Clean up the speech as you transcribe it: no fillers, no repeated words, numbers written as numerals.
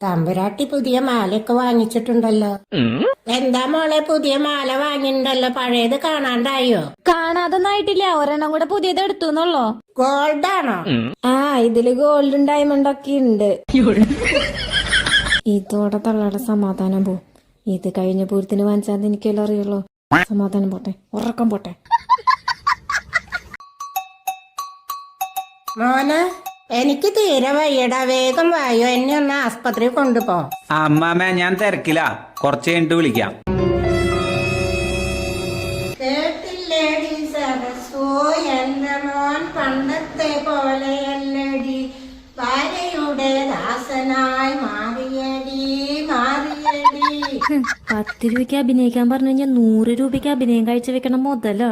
തമ്പുരാട്ടി പുതിയ മാലയൊക്കെ വാങ്ങിച്ചിട്ടുണ്ടല്ലോ. എന്താ മോളെ, പുതിയ മാല വാങ്ങിണ്ടല്ലോ, പഴയത് കാണാണ്ടായോ? കാണാതൊന്നായിട്ടില്ല, ഒരെണ്ണം കൂടെ പുതിയത് എടുത്തു എന്നുള്ളോ. ഗോൾഡ് ആണോ? ആ, ഇതില് ഗോൾഡും ഡയമണ്ട് ഒക്കെ ഉണ്ട്. ഇതോടെ തള്ളയുടെ സമാധാനം പോവും. ഇത് കഴിഞ്ഞ പൂരത്തിന് വാങ്ങിച്ചാൽ എനിക്കെല്ലാം അറിയുള്ളൂ. സമാധാനം പോട്ടെ, ഉറക്കം പോട്ടെ. മോനെ, എനിക്ക് തീരെ വയ്യടാ, വേഗം വായോ, എന്നെ ഒന്ന് ആസ്പത്രി കൊണ്ടുപോ. അമ്മാമ്മ ഞാൻ തിരക്കില്ല, കുറച്ച് കഴിഞ്ഞിട്ട് വിളിക്കാം. കേട്ടില്ലേടി സരസോ, എന്റെ മോൻ പണ്ടത്തെ പോലെയല്ലടി, ഭാര്യയുടെ ദാസനായി മാറിയടി. 10 രൂപയ്ക്ക് അഭിനയിക്കാൻ പറഞ്ഞു കഴിഞ്ഞാൽ 100 രൂപയ്ക്ക് അഭിനയം കഴിച്ചു വെക്കണം മുതലോ.